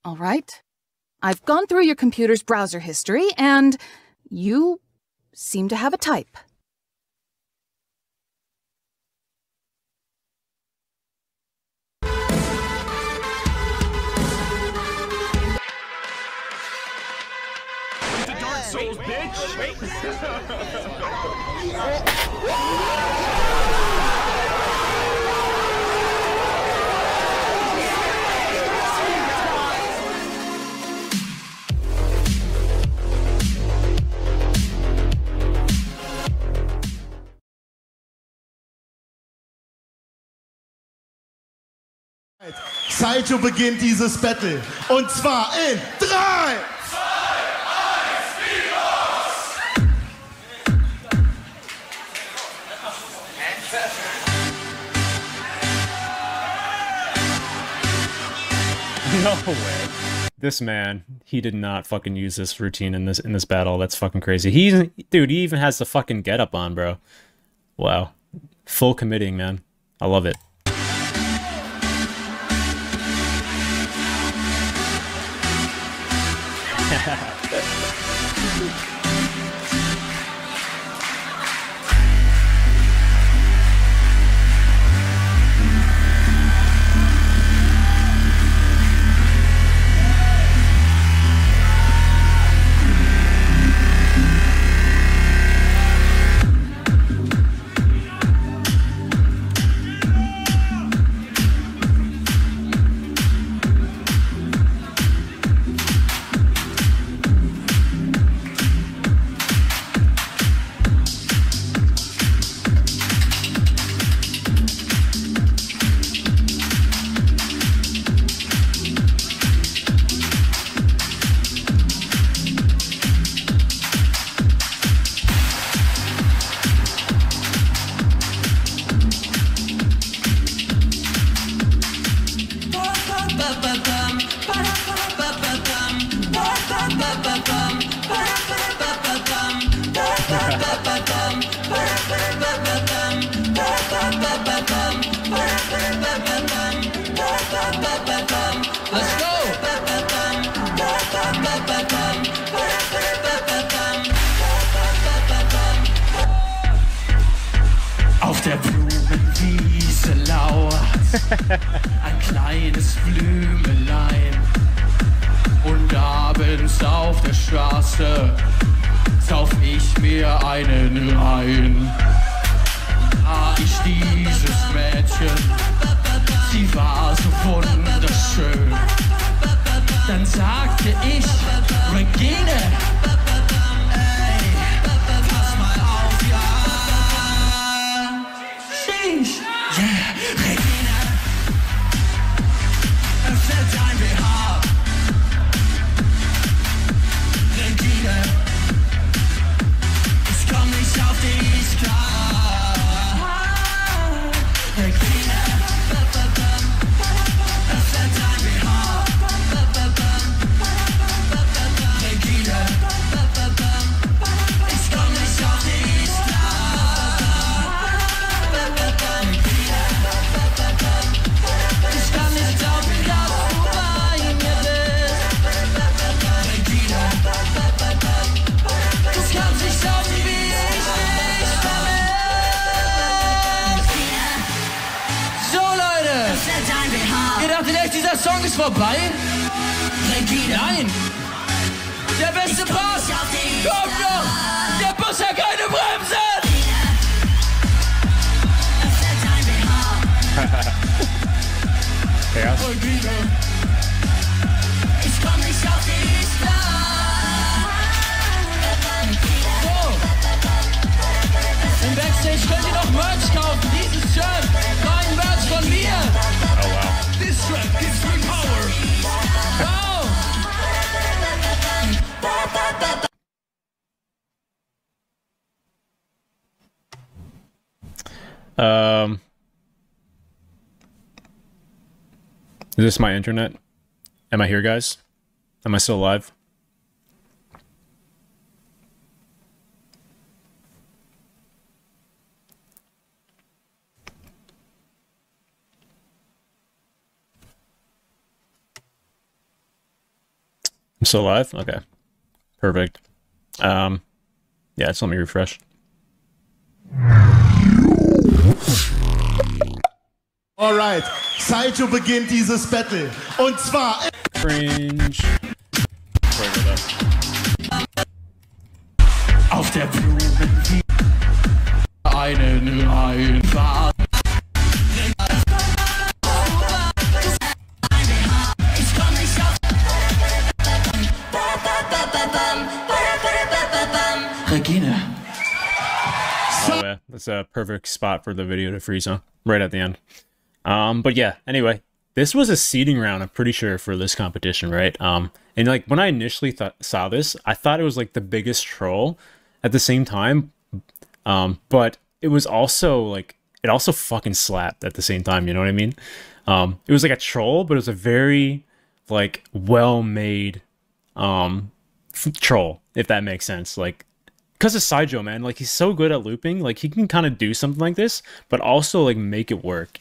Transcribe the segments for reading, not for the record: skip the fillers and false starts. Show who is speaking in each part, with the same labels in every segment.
Speaker 1: All right. I've gone through your computer's browser history, and you seem to have a type.
Speaker 2: The Dark Souls, bitch! Wait.
Speaker 3: Syjo beginnt dieses Battle. Und zwar in 3, 2,
Speaker 4: 1, No way. This man, he did not fucking use this routine in this battle. That's fucking crazy. Dude, he even has the fucking getup on, bro. Wow. Full committing, man. I love it.
Speaker 5: Auf der Blumenwiese lauert ein kleines Blümelein. Und abends auf der Straße sauf ich mir einen rein. Ah, ich dieses Mädchen, sie war so wunderschön. Dann sagte ich, Regine, ey, pass mal auf, ja. Sheesh, yeah, Regine, öffne dein BH. Regine, ich komm nicht auf dich klar. Regine, öffne dein BH. Regine, ich komm nicht auf dich klar. Regine, ich kann nicht glauben, dass du bei mir bist. Regine, es kann sich saugen, wie ich dich vermisse. So Leute, ihr dachtet echt, dieser Song ist vorbei? Nein, der beste Part kommt noch, der Bus hat keine Bremsen.
Speaker 4: Ja.
Speaker 5: Regine, ich komm nicht auf dich klar. So, im Backstage könnt ihr noch Merch kaufen, dieses Shirt, neuen Merch von mir.
Speaker 4: Oh wow.
Speaker 5: This track gives me power. Wow.
Speaker 4: Is this my internet? Am I here, guys? Am I still live? I'm still live? Okay. Perfect. Yeah, just let me refresh.
Speaker 3: Alright, Syjo beginnt dieses Battle. Und zwar...
Speaker 4: Cringe.
Speaker 5: Auf der Blumen einen Reinfahrt. Regina.
Speaker 4: Oh yeah, that's a perfect spot for the video to freeze on, right at the end. But yeah, anyway, this was a seeding round, I'm pretty sure, for this competition, right? And like when I initially saw this, I thought it was like the biggest troll at the same time. But it was also like, it also fucking slapped at the same time, you know what I mean? It was like a troll, but it was a very like well-made troll, if that makes sense. Like, because of Syjo, man, like he's so good at looping, like he can kind of do something like this, but also like make it work.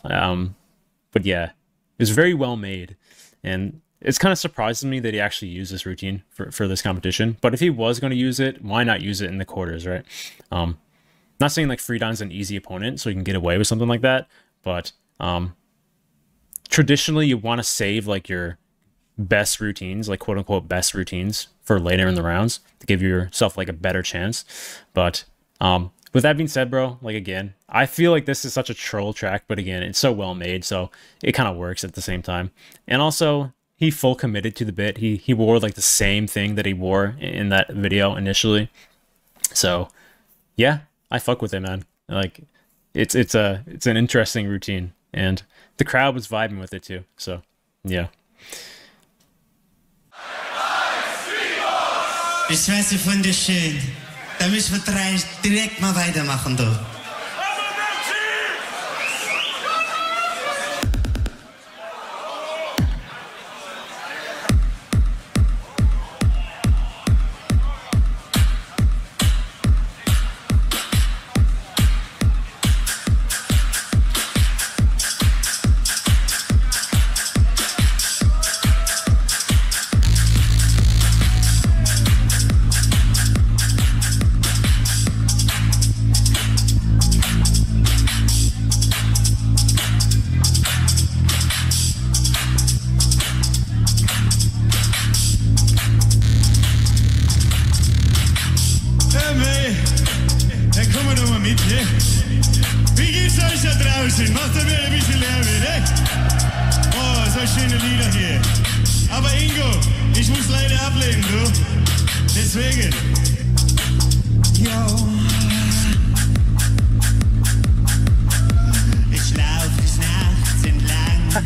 Speaker 4: But yeah, it's very well made, and it's kind of surprising me that he actually used this routine for this competition. But if he was going to use it, why not use it in the quarters, right? Not saying like Friidon's an easy opponent, so you can get away with something like that, but traditionally you want to save like your best routines, like quote unquote best routines, for later in the rounds to give yourself like a better chance. But with that being said, bro, like again, I feel like this is such a troll track, but again, it's so well made, so it kind of works at the same time. And also, he full committed to the bit. He wore like the same thing that he wore in that video initially. So yeah, I fuck with it, man. Like it's an interesting routine, and the crowd was vibing with it too. So yeah.
Speaker 6: Ich weiß, ich finde es schön. Da müssen wir direkt mal weitermachen, du. Wie geht's euch da draußen? Macht ihr mir ein bisschen Lärm, ne? Oh, so schöne Lieder hier. Aber Ingo, ich muss leider ablehnen, du. Deswegen. Yo. Ich lauf des Nachts entlang.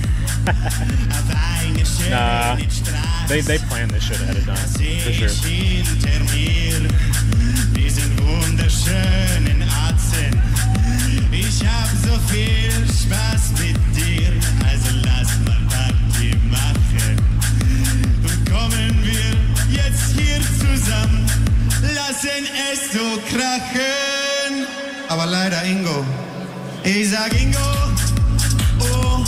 Speaker 6: Auf eine schöne Straße.
Speaker 4: They planned this shit ahead of time, for sure.
Speaker 6: Hinter mir diesen wunderschönen Atzen. Ich hab so viel Spaß mit dir, also lass mal Party machen. Und kommen wir jetzt hier zusammen, lassen es so krachen. Aber leider Ingo, ich sag Ingo, oh,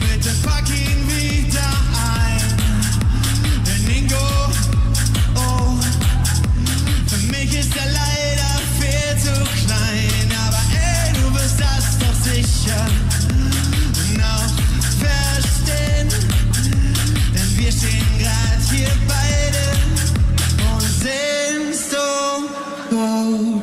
Speaker 6: bitte pack ihn wieder ein. Denn Ingo, oh, für mich ist er leider viel zu klein. Aber ey, du wirst das doch sicher noch verstehen. Denn wir stehen grad hier beide und sind so gut.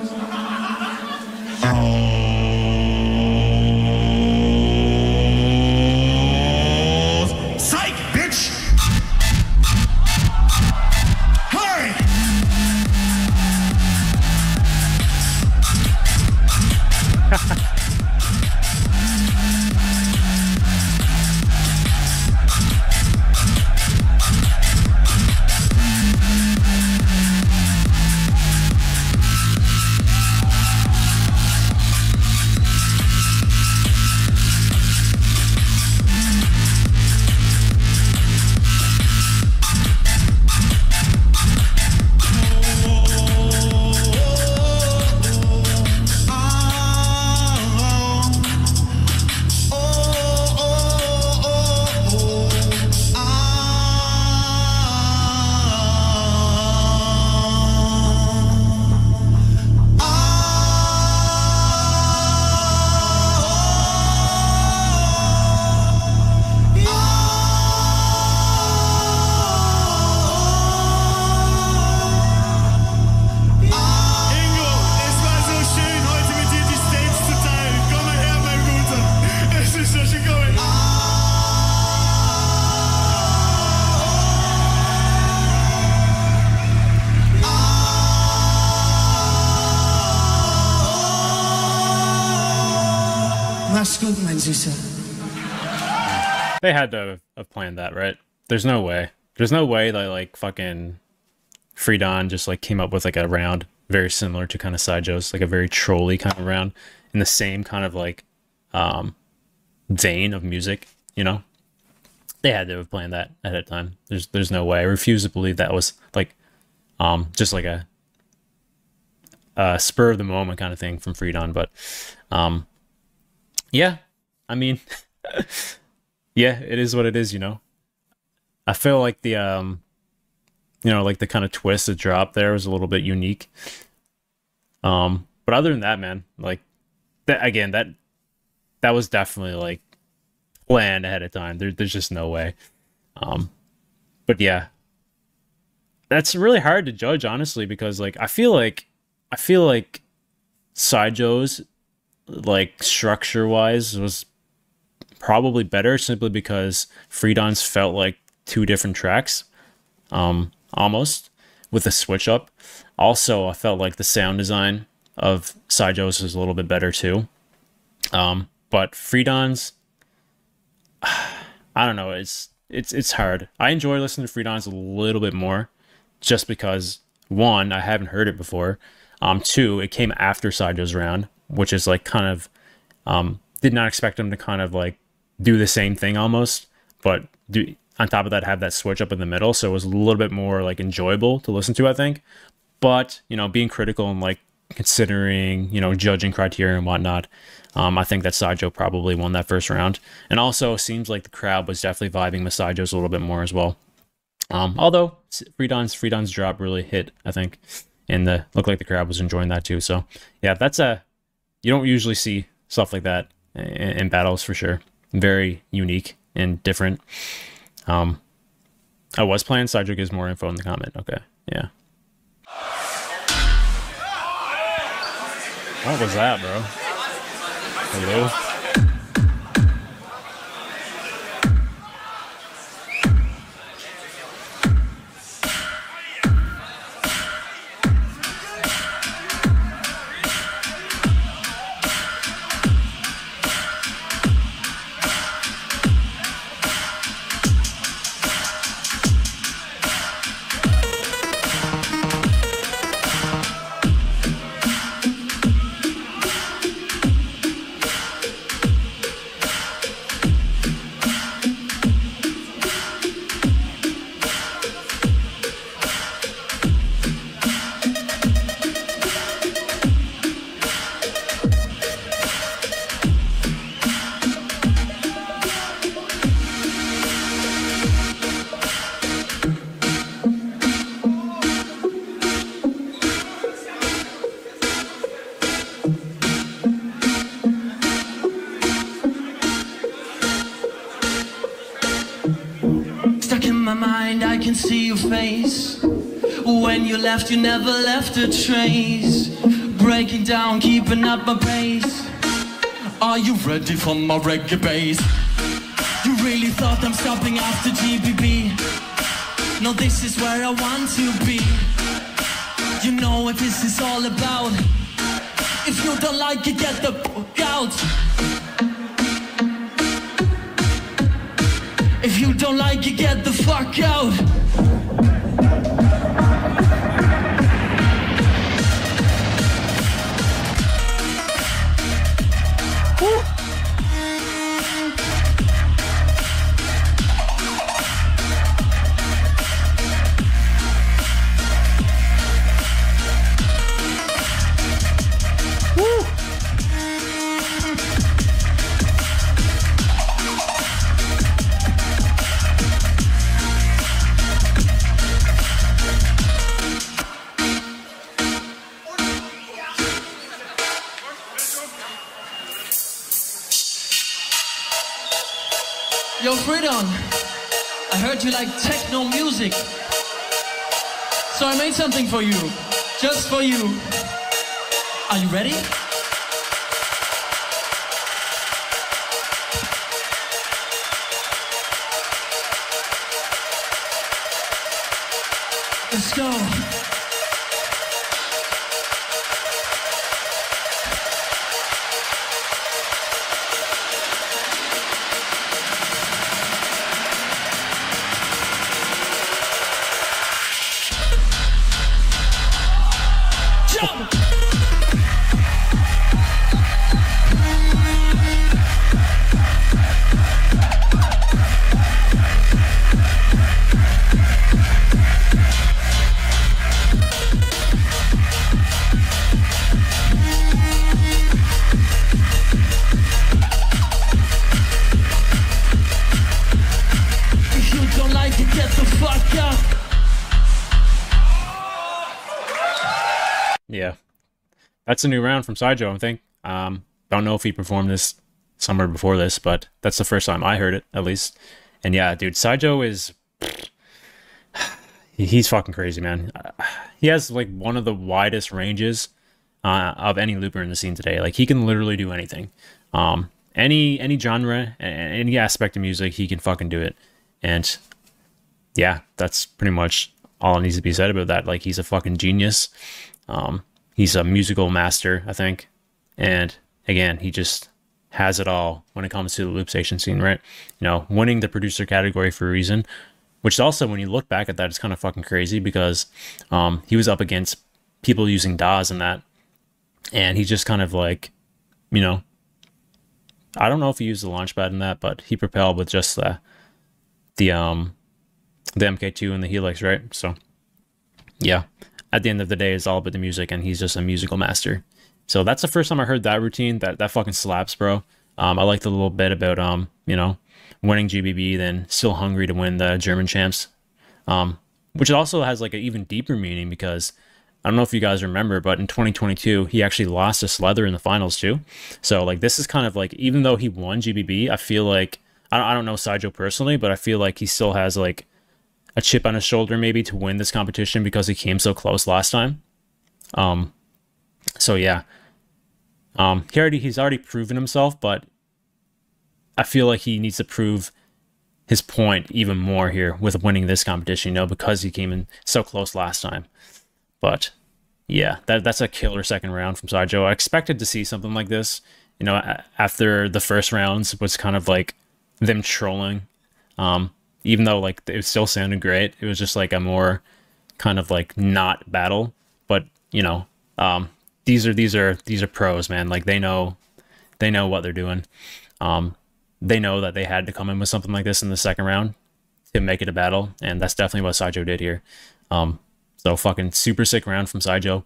Speaker 5: gut, mein Süßer.
Speaker 4: They had to have planned that, right? There's no way. There's no way that like fucking Friidon just like came up with like a round very similar to kind of Syjo's, like a very trolly kind of round in the same kind of like vein of music, you know? They had to have planned that ahead of time. There's no way. I refuse to believe that was like just like a spur of the moment kind of thing from Friidon. But yeah, I mean, yeah, it is what it is, you know. I feel like the you know, like the kind of twist that dropped there was a little bit unique. But other than that, man, like that again, that was definitely like planned ahead of time. There's just no way. But yeah, that's really hard to judge, honestly, because like I feel like Syjo's like structure wise was probably better simply because Friidon's felt like two different tracks, almost with a switch up. Also, I felt like the sound design of Syjo's was a little bit better too. But Friidon's, I don't know, it's hard. I enjoy listening to Friidon's a little bit more just because, one, I haven't heard it before. Two, it came after Syjo's round, which is like kind of, did not expect him to kind of like do the same thing almost, but do on top of that have that switch up in the middle, so it was a little bit more like enjoyable to listen to, I think. But, you know, being critical and like considering, you know, judging criteria and whatnot, I think that Syjo probably won that first round. And also seems like the crowd was definitely vibing with Syjo's a little bit more as well. Although Friidon's drop really hit, I think, and looked like the crowd was enjoying that too. So yeah, that's you don't usually see stuff like that in battles for sure. Very unique and different. I was playing. Syjo gives more info in the comment. Okay, yeah. What was that, bro? Hello?
Speaker 5: I can see your face. When you left, you never left a trace. Breaking down, keeping up my pace. Are you ready for my reggae bass? You really thought I'm stopping after GBB? No, this is where I want to be. You know what this is all about. If you don't like it, get the fuck out. If you don't like it, get the fuck out. Woo. Yo, Friidon, I heard you like techno music, so I made something for you, just for you. Are you ready? Let's go. Get the fuck up.
Speaker 4: Yeah, that's a new round from Syjo, I think. Don't know if he performed this somewhere before this, but that's the first time I heard it, at least. And yeah, dude, Syjo is... he's fucking crazy, man. He has, like, one of the widest ranges of any looper in the scene today. Like, he can literally do anything. Any genre, any aspect of music, he can fucking do it. And yeah, that's pretty much all that needs to be said about that. Like, he's a fucking genius. He's a musical master, I think. And again, he just has it all when it comes to the loop station scene, right? You know, winning the producer category for a reason, which also, when you look back at that, it's kind of fucking crazy because he was up against people using DAWs and that. And he just kind of like, you know, I don't know if he used the Launchpad in that, but he propelled with just the MK2 and the Helix, right? So yeah, at the end of the day, it's all about the music, and he's just a musical master. So that's the first time I heard that routine. That fucking slaps, bro. I liked a little bit about you know, winning GBB, then still hungry to win the German champs, which also has like an even deeper meaning because I don't know if you guys remember, but in 2022 he actually lost to Slether in the finals too. So like, this is kind of like, even though he won GBB, I feel like, I don't know Syjo personally, but I feel like he still has like a chip on his shoulder maybe to win this competition because he came so close last time. So yeah, he's already proven himself, but I feel like he needs to prove his point even more here with winning this competition, you know, because he came in so close last time. But yeah, that's a killer second round from Syjo. I expected to see something like this, you know, after the first rounds was kind of like them trolling. Even though like it still sounded great, it was just like a more kind of like not battle. But you know, these are pros, man. Like they know what they're doing. They know that they had to come in with something like this in the second round to make it a battle, and that's definitely what Syjo did here. So fucking super sick round from Syjo.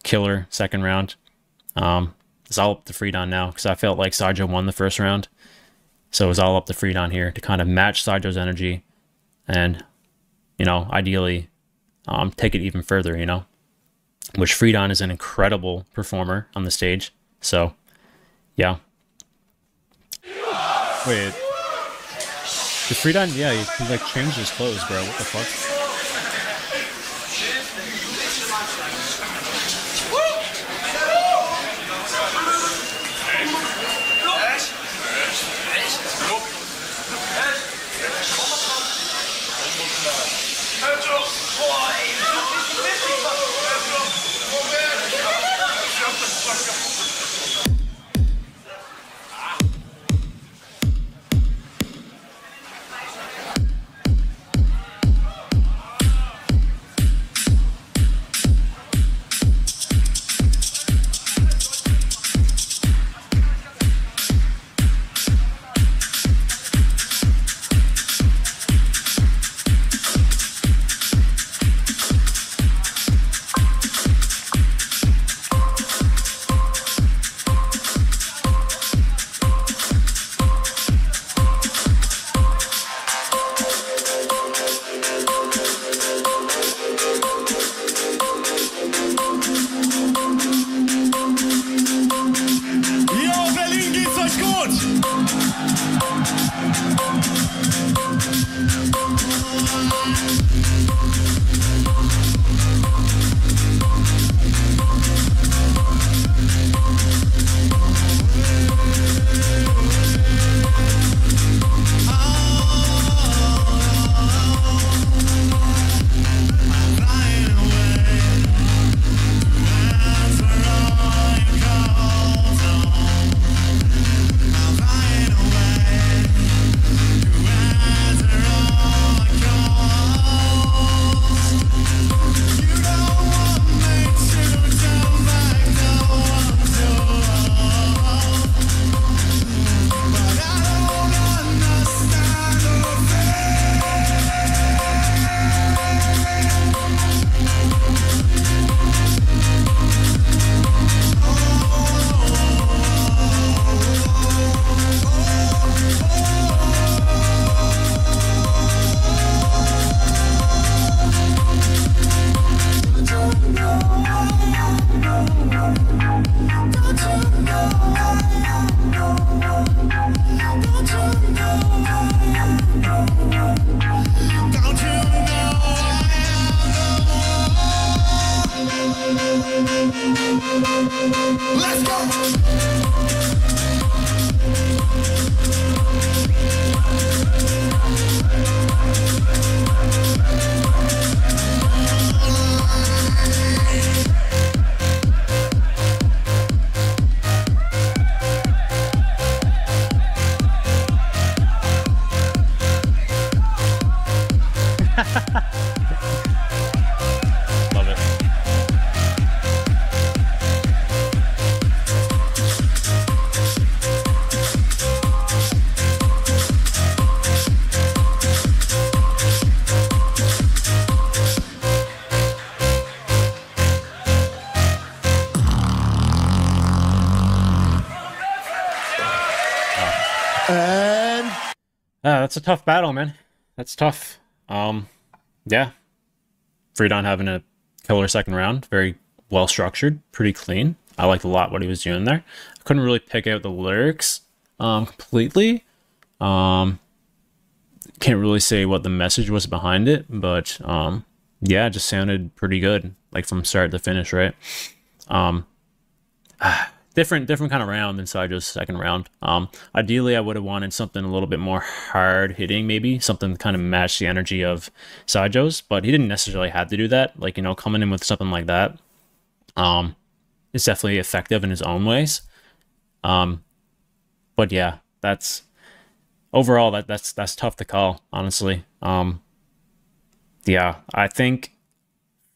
Speaker 4: Killer second round. It's all up to Friidon now because I felt like Syjo won the first round. So it's all up to Friidon here to kind of match Syjo's energy and, you know, ideally take it even further, you know, which Friidon is an incredible performer on the stage. So, yeah. Wait. Did Friidon, yeah, he like changed his clothes, bro. What the fuck? Love it.
Speaker 3: And
Speaker 4: That's a tough battle, man. That's tough. Yeah. Friidon having a killer second round. Very well structured, pretty clean. I liked a lot what he was doing there. I couldn't really pick out the lyrics completely. Can't really say what the message was behind it, but yeah, it just sounded pretty good, like from start to finish, right? Different kind of round than Syjo's second round. Ideally, I would have wanted something a little bit more hard hitting, maybe something to kind of match the energy of Syjo's, but he didn't necessarily have to do that. Like, you know, coming in with something like that, it's definitely effective in his own ways. But yeah, that's overall that's tough to call, honestly. Yeah, I think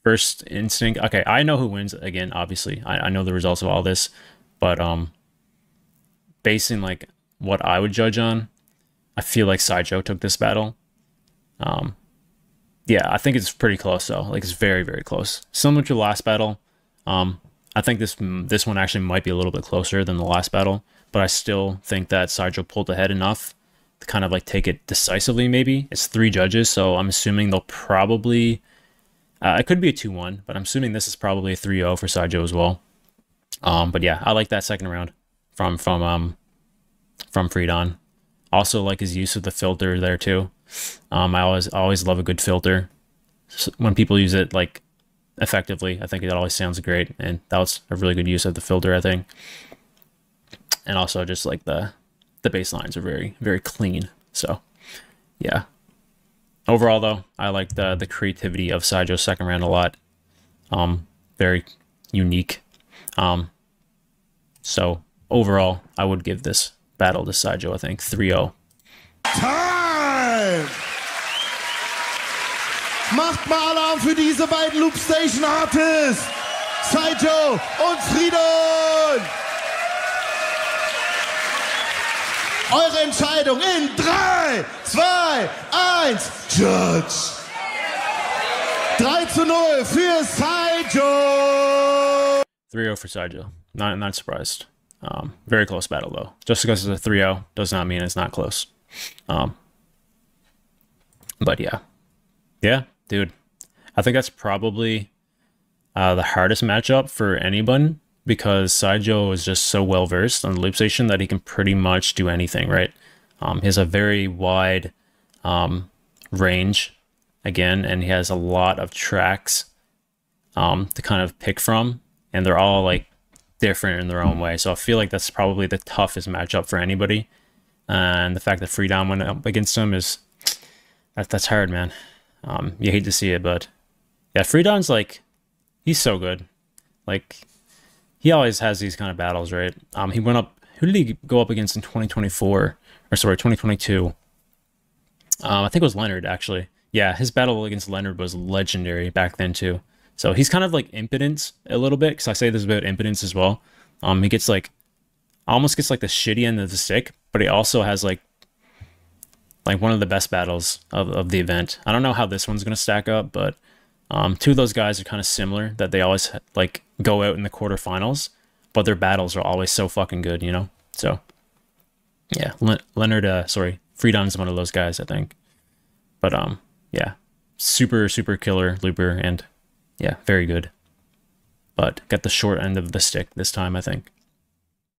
Speaker 4: first instinct. Okay, I know who wins again. Obviously, I know the results of all this. But basing like what I would judge on, I feel like Syjo took this battle. Yeah, I think it's pretty close though. Like it's very, very close. Similar to the last battle. I think this one actually might be a little bit closer than the last battle, but I still think that Syjo pulled ahead enough to kind of like take it decisively. Maybe it's 3 judges, so I'm assuming they'll probably. It could be a 2-1, but I'm assuming this is probably a 3-0 for Syjo as well. But yeah, I like that second round from Friidon. Also like his use of the filter there too. I always love a good filter when people use it like effectively. I think it always sounds great, and that was a really good use of the filter, I think. And also just like the bass lines are very, very clean. So yeah. Overall though, I like the creativity of Syjo's second round a lot. Very unique. So overall, I would give this battle to Syjo, I think 3-0.
Speaker 3: Time! Macht mal Alarm für diese beiden Loopstation Artists! Syjo und Friidon! Eure Entscheidung in 3, 2, 1, Judge! 3-0 für Syjo!
Speaker 4: 3-0 for Syjo. Not surprised. Very close battle though. Just because it's a 3-0 does not mean it's not close. But yeah, dude. I think that's probably the hardest matchup for anyone because Syjo is just so well versed on the loop station that he can pretty much do anything, right? He has a very wide range again, and he has a lot of tracks to kind of pick from, and they're all like different in their own way. So I feel like that's probably the toughest matchup for anybody. And the fact that Friidon went up against him is that's hard, man. You hate to see it, but yeah, Friidon's like, he's so good. Like he always has these kind of battles, right? He went up. Who did he go up against in 2024? Or sorry, 2022? I think it was Leonard actually. Yeah, his battle against Leonard was legendary back then too. So he's kind of like impotence a little bit, because I say this about impotence as well. He gets like, almost gets like the shitty end of the stick, but he also has like one of the best battles of the event. I don't know how this one's gonna stack up, but 2 of those guys are kind of similar, that they always like go out in the quarterfinals, but their battles are always so fucking good, you know? So yeah, Friidon's one of those guys, I think. But yeah, super killer looper, and yeah, very good. But got the short end of the stick this time, I think.